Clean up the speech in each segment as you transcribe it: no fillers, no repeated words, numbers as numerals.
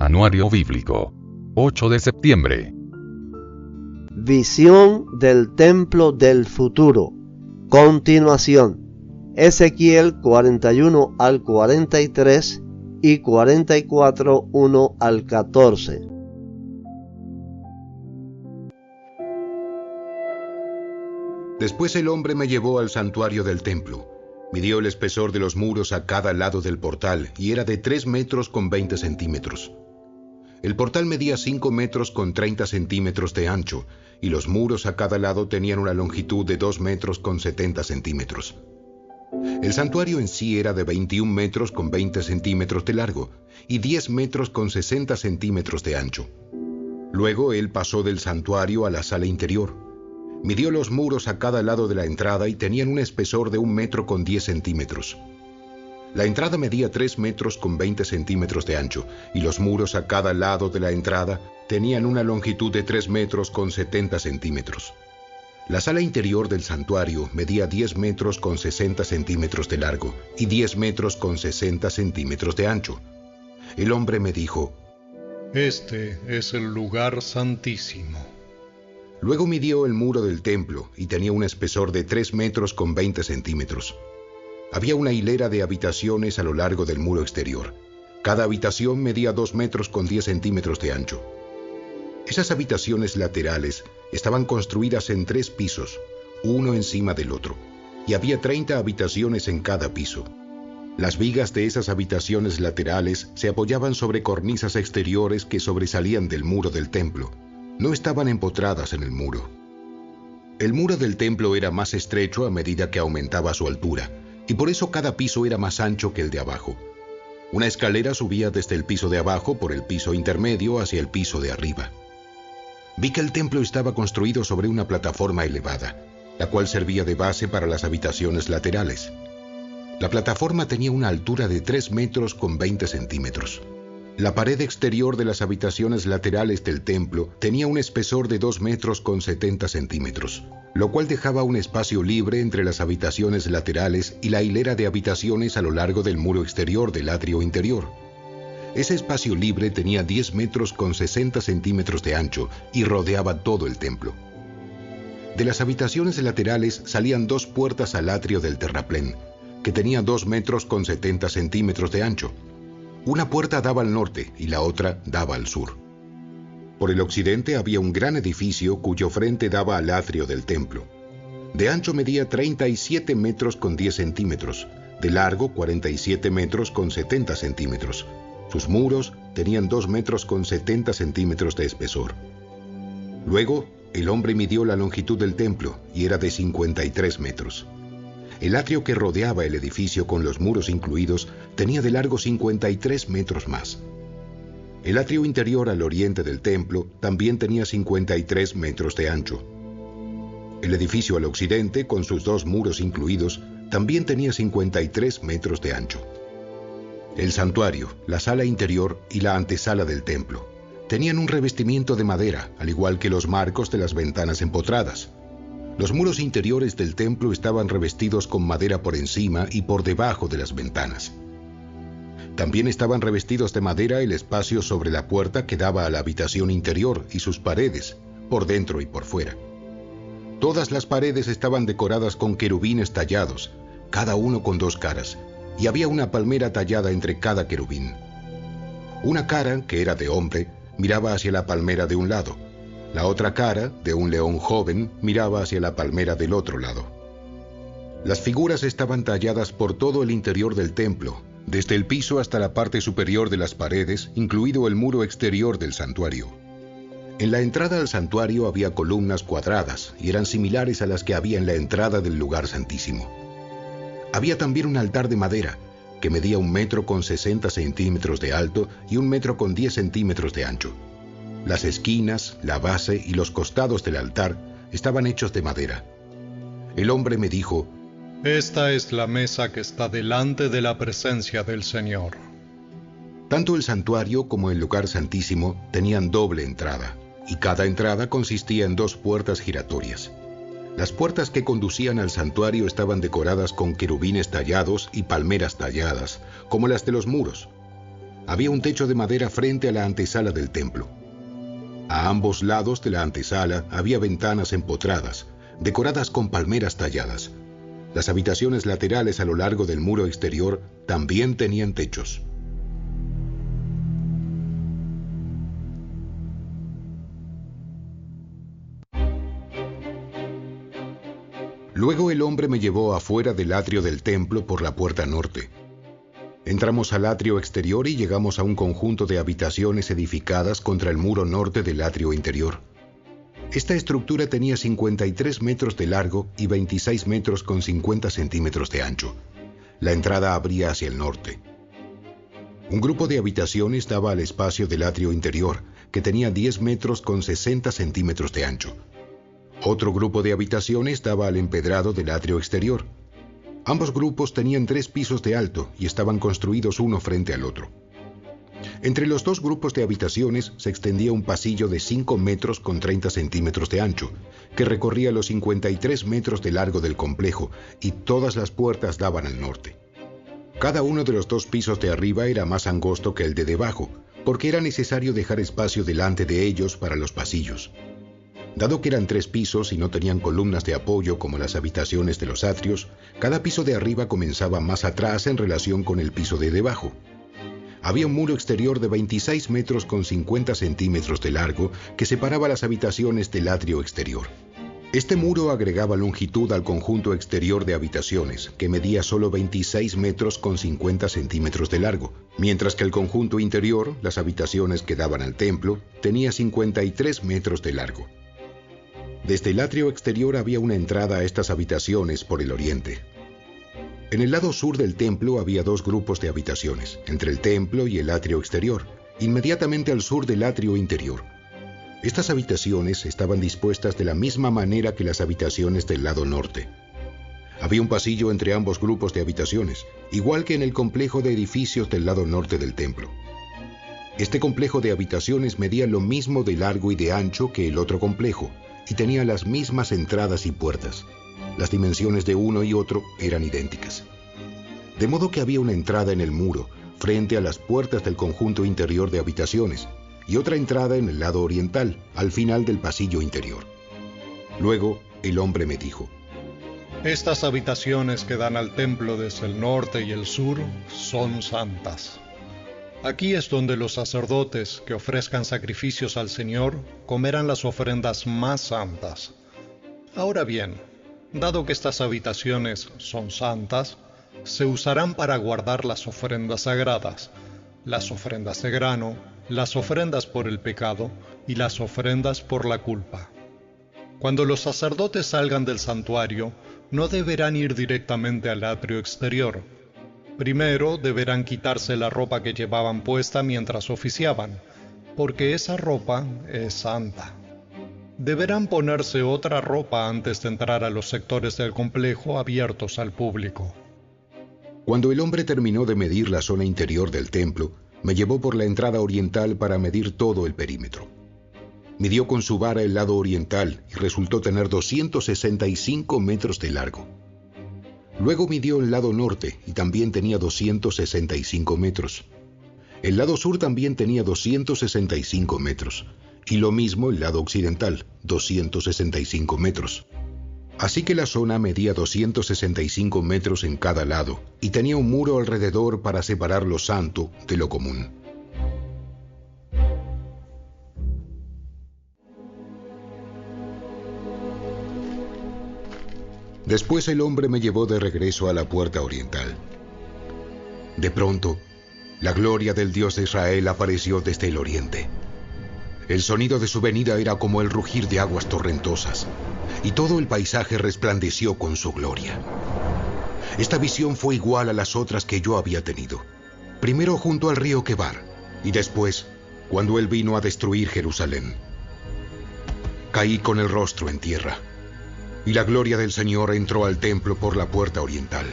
Anuario Bíblico. 8 de septiembre. Visión del templo del futuro. Continuación. Ezequiel 41 al 43 y 44, 1 al 14. Después el hombre me llevó al santuario del templo. Midió el espesor de los muros a cada lado del portal y era de 3 metros con 20 centímetros. El portal medía 5 metros con 30 centímetros de ancho y los muros a cada lado tenían una longitud de 2 metros con 70 centímetros. El santuario en sí era de 21 metros con 20 centímetros de largo y 10 metros con 60 centímetros de ancho. Luego él pasó del santuario a la sala interior. Midió los muros a cada lado de la entrada y tenían un espesor de 1 metro con 10 centímetros. La entrada medía 3 metros con 20 centímetros de ancho y los muros a cada lado de la entrada tenían una longitud de 3 metros con 70 centímetros. La sala interior del santuario medía 10 metros con 60 centímetros de largo y 10 metros con 60 centímetros de ancho. El hombre me dijo: Este es el lugar santísimo. Luego midió el muro del templo y tenía un espesor de 3 metros con 20 centímetros. Había una hilera de habitaciones a lo largo del muro exterior. Cada habitación medía 2 metros con 10 centímetros de ancho. Esas habitaciones laterales estaban construidas en 3 pisos, uno encima del otro, y había 30 habitaciones en cada piso. Las vigas de esas habitaciones laterales se apoyaban sobre cornisas exteriores que sobresalían del muro del templo. No estaban empotradas en el muro. El muro del templo era más estrecho a medida que aumentaba su altura, y por eso cada piso era más ancho que el de abajo. Una escalera subía desde el piso de abajo por el piso intermedio hacia el piso de arriba. Vi que el templo estaba construido sobre una plataforma elevada, la cual servía de base para las habitaciones laterales. La plataforma tenía una altura de 3 metros con 20 centímetros. La pared exterior de las habitaciones laterales del templo tenía un espesor de 2 metros con 70 centímetros, lo cual dejaba un espacio libre entre las habitaciones laterales y la hilera de habitaciones a lo largo del muro exterior del atrio interior. Ese espacio libre tenía 10 metros con 60 centímetros de ancho y rodeaba todo el templo. De las habitaciones laterales salían 2 puertas al atrio del terraplén, que tenía 2 metros con 70 centímetros de ancho. Una puerta daba al norte y la otra daba al sur. Por el occidente había un gran edificio cuyo frente daba al atrio del templo. De ancho medía 37 metros con 10 centímetros, de largo 47 metros con 70 centímetros. Sus muros tenían 2 metros con 70 centímetros de espesor. Luego, el hombre midió la longitud del templo y era de 53 metros. El atrio que rodeaba el edificio con los muros incluidos tenía de largo 53 metros más. El atrio interior al oriente del templo también tenía 53 metros de ancho. El edificio al occidente, con sus 2 muros incluidos, también tenía 53 metros de ancho. El santuario, la sala interior y la antesala del templo tenían un revestimiento de madera, al igual que los marcos de las ventanas empotradas. Los muros interiores del templo estaban revestidos con madera por encima y por debajo de las ventanas. También estaban revestidos de madera el espacio sobre la puerta que daba a la habitación interior y sus paredes, por dentro y por fuera. Todas las paredes estaban decoradas con querubines tallados, cada uno con 2 caras, y había una palmera tallada entre cada querubín. Una cara, que era de hombre, miraba hacia la palmera de un lado. La otra cara, de un león joven, miraba hacia la palmera del otro lado. Las figuras estaban talladas por todo el interior del templo, desde el piso hasta la parte superior de las paredes, incluido el muro exterior del santuario. En la entrada al santuario había columnas cuadradas y eran similares a las que había en la entrada del lugar santísimo. Había también un altar de madera, que medía 1 metro con 60 centímetros de alto y 1 metro con 10 centímetros de ancho. Las esquinas, la base y los costados del altar estaban hechos de madera. El hombre me dijo: Esta es la mesa que está delante de la presencia del Señor. Tanto el santuario como el lugar santísimo tenían doble entrada, y cada entrada consistía en 2 puertas giratorias. Las puertas que conducían al santuario estaban decoradas con querubines tallados y palmeras talladas, como las de los muros. Había un techo de madera frente a la antesala del templo. A ambos lados de la antesala había ventanas empotradas, decoradas con palmeras talladas. Las habitaciones laterales a lo largo del muro exterior también tenían techos. Luego el hombre me llevó afuera del atrio del templo por la puerta norte. Entramos al atrio exterior y llegamos a un conjunto de habitaciones edificadas contra el muro norte del atrio interior. Esta estructura tenía 53 metros de largo y 26 metros con 50 centímetros de ancho. La entrada abría hacia el norte. Un grupo de habitaciones daba al espacio del atrio interior, que tenía 10 metros con 60 centímetros de ancho. Otro grupo de habitaciones daba al empedrado del atrio exterior. Ambos grupos tenían 3 pisos de alto y estaban construidos uno frente al otro. Entre los dos grupos de habitaciones se extendía un pasillo de 5 metros con 30 centímetros de ancho, que recorría los 53 metros de largo del complejo, y todas las puertas daban al norte. Cada uno de los 2 pisos de arriba era más angosto que el de debajo, porque era necesario dejar espacio delante de ellos para los pasillos. Dado que eran 3 pisos y no tenían columnas de apoyo como las habitaciones de los atrios, cada piso de arriba comenzaba más atrás en relación con el piso de debajo. Había un muro exterior de 26 metros con 50 centímetros de largo que separaba las habitaciones del atrio exterior. Este muro agregaba longitud al conjunto exterior de habitaciones, que medía solo 26 metros con 50 centímetros de largo, mientras que el conjunto interior, las habitaciones que daban al templo, tenía 53 metros de largo. Desde el atrio exterior había una entrada a estas habitaciones por el oriente. En el lado sur del templo había 2 grupos de habitaciones, entre el templo y el atrio exterior, inmediatamente al sur del atrio interior. Estas habitaciones estaban dispuestas de la misma manera que las habitaciones del lado norte. Había un pasillo entre ambos grupos de habitaciones, igual que en el complejo de edificios del lado norte del templo. Este complejo de habitaciones medía lo mismo de largo y de ancho que el otro complejo, y tenía las mismas entradas y puertas. Las dimensiones de uno y otro eran idénticas. De modo que había una entrada en el muro, frente a las puertas del conjunto interior de habitaciones, y otra entrada en el lado oriental, al final del pasillo interior. Luego, el hombre me dijo: Estas habitaciones que dan al templo desde el norte y el sur son santas. Aquí es donde los sacerdotes que ofrezcan sacrificios al Señor comerán las ofrendas más santas. Ahora bien, dado que estas habitaciones son santas, se usarán para guardar las ofrendas sagradas, las ofrendas de grano, las ofrendas por el pecado y las ofrendas por la culpa. Cuando los sacerdotes salgan del santuario, no deberán ir directamente al atrio exterior. Primero deberán quitarse la ropa que llevaban puesta mientras oficiaban, porque esa ropa es santa. Deberán ponerse otra ropa antes de entrar a los sectores del complejo abiertos al público. Cuando el hombre terminó de medir la zona interior del templo, me llevó por la entrada oriental para medir todo el perímetro. Midió con su vara el lado oriental y resultó tener 265 metros de largo. Luego midió el lado norte y también tenía 265 metros. El lado sur también tenía 265 metros. Y lo mismo el lado occidental, 265 metros. Así que la zona medía 265 metros en cada lado y tenía un muro alrededor para separar lo santo de lo común. Después el hombre me llevó de regreso a la puerta oriental. De pronto, la gloria del Dios de Israel apareció desde el oriente. El sonido de su venida era como el rugir de aguas torrentosas, y todo el paisaje resplandeció con su gloria. Esta visión fue igual a las otras que yo había tenido, primero junto al río Quebar, y después, cuando él vino a destruir Jerusalén. Caí con el rostro en tierra, y la gloria del Señor entró al templo por la puerta oriental.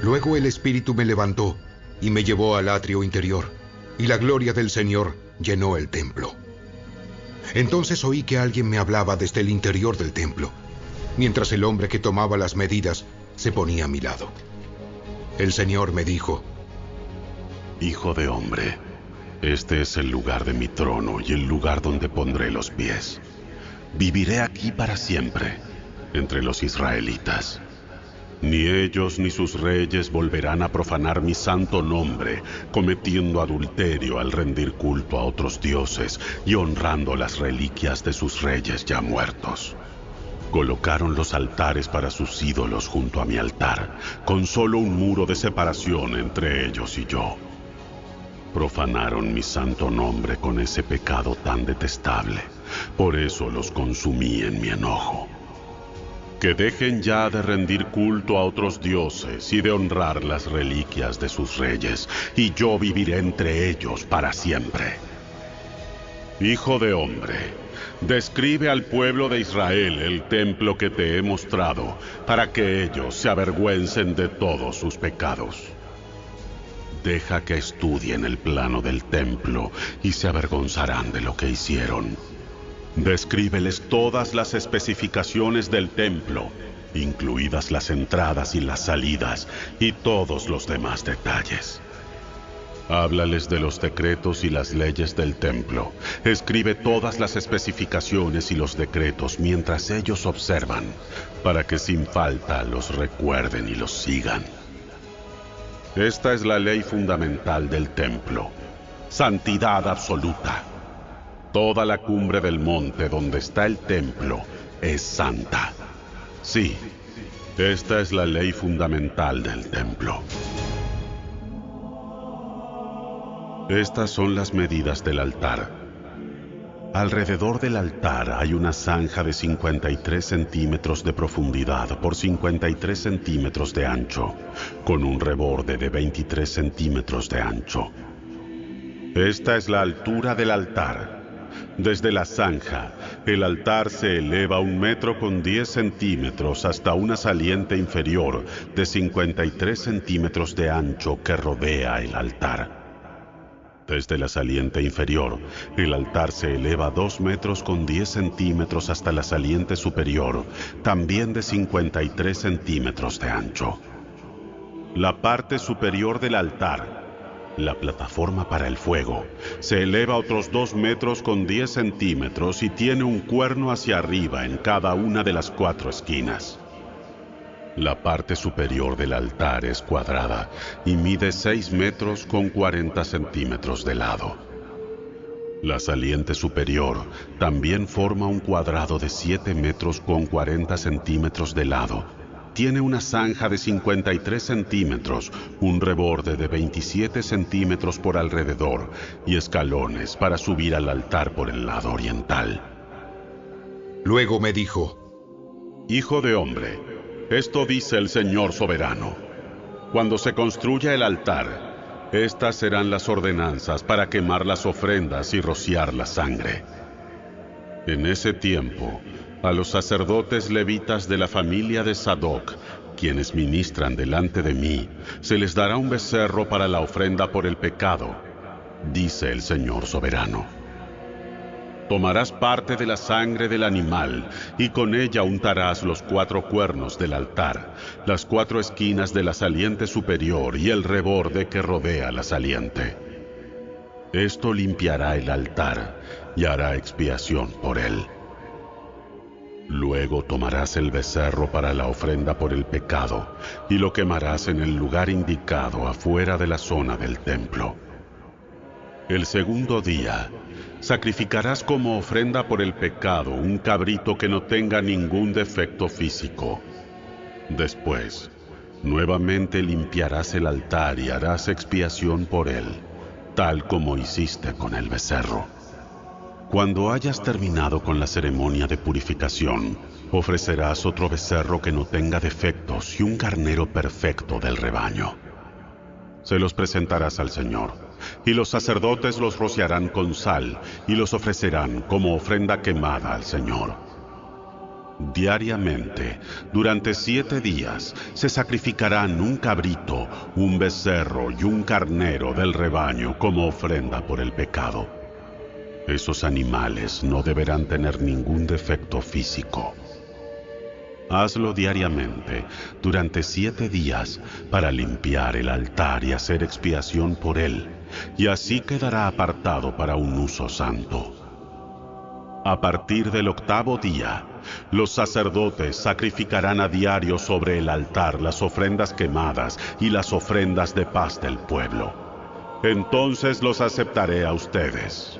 Luego el Espíritu me levantó y me llevó al atrio interior, y la gloria del Señor llenó el templo. Entonces oí que alguien me hablaba desde el interior del templo, mientras el hombre que tomaba las medidas se ponía a mi lado. El Señor me dijo: Hijo de hombre, este es el lugar de mi trono y el lugar donde pondré los pies. Viviré aquí para siempre, entre los israelitas. Ni ellos ni sus reyes volverán a profanar mi santo nombre, cometiendo adulterio al rendir culto a otros dioses y honrando las reliquias de sus reyes ya muertos. Colocaron los altares para sus ídolos junto a mi altar, con solo un muro de separación entre ellos y yo. Profanaron mi santo nombre con ese pecado tan detestable, por eso los consumí en mi enojo. Que dejen ya de rendir culto a otros dioses y de honrar las reliquias de sus reyes, y yo viviré entre ellos para siempre. Hijo de hombre, describe al pueblo de Israel el templo que te he mostrado, para que ellos se avergüencen de todos sus pecados. Deja que estudien el plano del templo y se avergonzarán de lo que hicieron. Descríbeles todas las especificaciones del templo, incluidas las entradas y las salidas, y todos los demás detalles. Háblales de los decretos y las leyes del templo. Escribe todas las especificaciones y los decretos mientras ellos observan, para que sin falta los recuerden y los sigan. Esta es la ley fundamental del templo: santidad absoluta. Toda la cumbre del monte donde está el templo es santa. Sí, esta es la ley fundamental del templo. Estas son las medidas del altar. Alrededor del altar hay una zanja de 53 centímetros de profundidad por 53 centímetros de ancho, con un reborde de 23 centímetros de ancho. Esta es la altura del altar. Desde la zanja, el altar se eleva 1,10 m hasta una saliente inferior de 53 centímetros de ancho que rodea el altar. Desde la saliente inferior, el altar se eleva 2,10 m hasta la saliente superior, también de 53 centímetros de ancho. La parte superior del altar, la plataforma para el fuego, se eleva otros 2,10 m y tiene un cuerno hacia arriba en cada una de las 4 esquinas. La parte superior del altar es cuadrada y mide 6,40 m de lado. La saliente superior también forma un cuadrado de 7,40 m de lado. Tiene una zanja de 53 centímetros, un reborde de 27 centímetros por alrededor y escalones para subir al altar por el lado oriental. Luego me dijo: Hijo de hombre, esto dice el Señor soberano. Cuando se construya el altar, estas serán las ordenanzas para quemar las ofrendas y rociar la sangre. En ese tiempo, a los sacerdotes levitas de la familia de Sadoc, quienes ministran delante de mí, se les dará un becerro para la ofrenda por el pecado, dice el Señor soberano. Tomarás parte de la sangre del animal y con ella untarás los 4 cuernos del altar, las 4 esquinas de la saliente superior y el reborde que rodea la saliente. Esto limpiará el altar y hará expiación por él. Luego tomarás el becerro para la ofrenda por el pecado y lo quemarás en el lugar indicado afuera de la zona del templo. El segundo día, sacrificarás como ofrenda por el pecado un cabrito que no tenga ningún defecto físico. Después, nuevamente limpiarás el altar y harás expiación por él, tal como hiciste con el becerro. Cuando hayas terminado con la ceremonia de purificación, ofrecerás otro becerro que no tenga defectos y un carnero perfecto del rebaño. Se los presentarás al Señor, y los sacerdotes los rociarán con sal y los ofrecerán como ofrenda quemada al Señor. Diariamente, durante 7 días, se sacrificarán un cabrito, un becerro y un carnero del rebaño como ofrenda por el pecado. Esos animales no deberán tener ningún defecto físico. Hazlo diariamente, durante 7 días, para limpiar el altar y hacer expiación por él, y así quedará apartado para un uso santo. A partir del 8º día, los sacerdotes sacrificarán a diario sobre el altar las ofrendas quemadas y las ofrendas de paz del pueblo. Entonces los aceptaré a ustedes.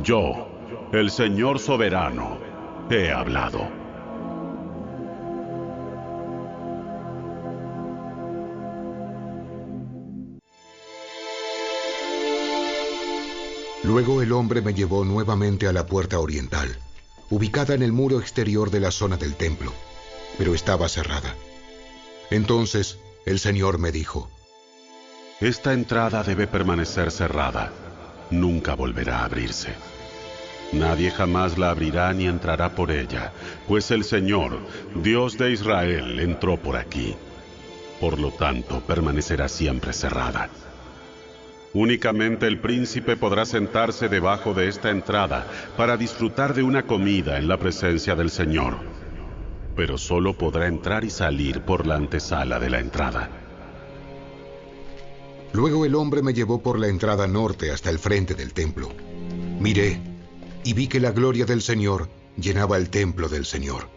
Yo, el Señor soberano, he hablado. Luego el hombre me llevó nuevamente a la puerta oriental, ubicada en el muro exterior de la zona del templo, pero estaba cerrada. Entonces el Señor me dijo: Esta entrada debe permanecer cerrada, nunca volverá a abrirse. Nadie jamás la abrirá ni entrará por ella, pues el Señor, Dios de Israel, entró por aquí. Por lo tanto, permanecerá siempre cerrada. Únicamente el príncipe podrá sentarse debajo de esta entrada para disfrutar de una comida en la presencia del Señor, pero solo podrá entrar y salir por la antesala de la entrada. Luego el hombre me llevó por la entrada norte hasta el frente del templo. Miré y vi que la gloria del Señor llenaba el templo del Señor.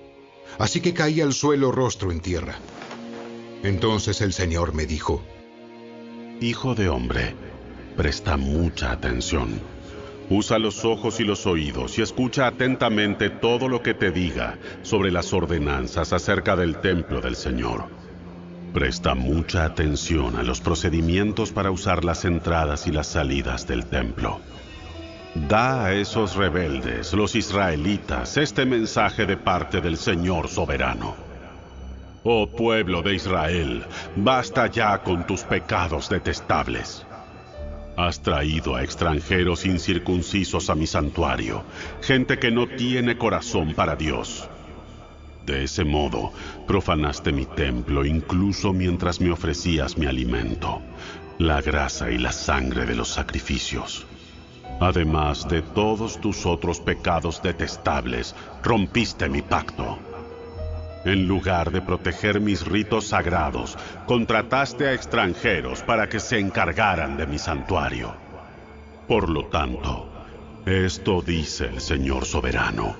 Así que caí al suelo rostro en tierra. Entonces el Señor me dijo: Hijo de hombre, presta mucha atención. Usa los ojos y los oídos y escucha atentamente todo lo que te diga sobre las ordenanzas acerca del templo del Señor. Presta mucha atención a los procedimientos para usar las entradas y las salidas del templo. Da a esos rebeldes, los israelitas, este mensaje de parte del Señor soberano. Oh pueblo de Israel, basta ya con tus pecados detestables. Has traído a extranjeros incircuncisos a mi santuario, gente que no tiene corazón para Dios. De ese modo, profanaste mi templo incluso mientras me ofrecías mi alimento, la grasa y la sangre de los sacrificios. Además de todos tus otros pecados detestables, rompiste mi pacto. En lugar de proteger mis ritos sagrados, contrataste a extranjeros para que se encargaran de mi santuario. Por lo tanto, esto dice el Señor soberano: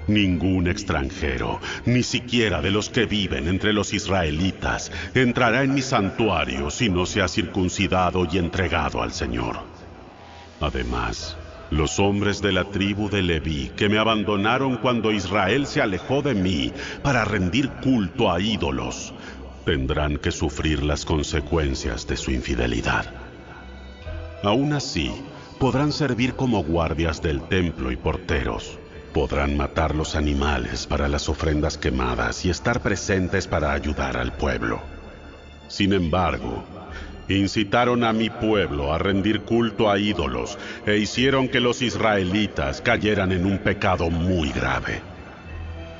ningún extranjero, ni siquiera de los que viven entre los israelitas, entrará en mi santuario si no se ha circuncidado y entregado al Señor. Además, los hombres de la tribu de Leví, que me abandonaron cuando Israel se alejó de mí para rendir culto a ídolos, tendrán que sufrir las consecuencias de su infidelidad. Aún así, podrán servir como guardias del templo y porteros. Podrán matar los animales para las ofrendas quemadas y estar presentes para ayudar al pueblo. Sin embargo, incitaron a mi pueblo a rendir culto a ídolos e hicieron que los israelitas cayeran en un pecado muy grave.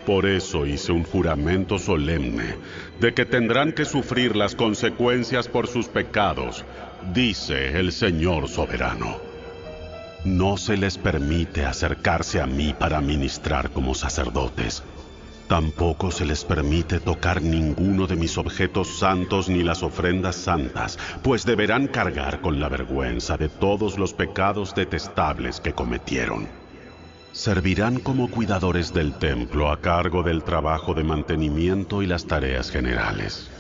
Por eso hice un juramento solemne de que tendrán que sufrir las consecuencias por sus pecados, dice el Señor soberano. No se les permite acercarse a mí para ministrar como sacerdotes. Tampoco se les permite tocar ninguno de mis objetos santos ni las ofrendas santas, pues deberán cargar con la vergüenza de todos los pecados detestables que cometieron. Servirán como cuidadores del templo a cargo del trabajo de mantenimiento y las tareas generales.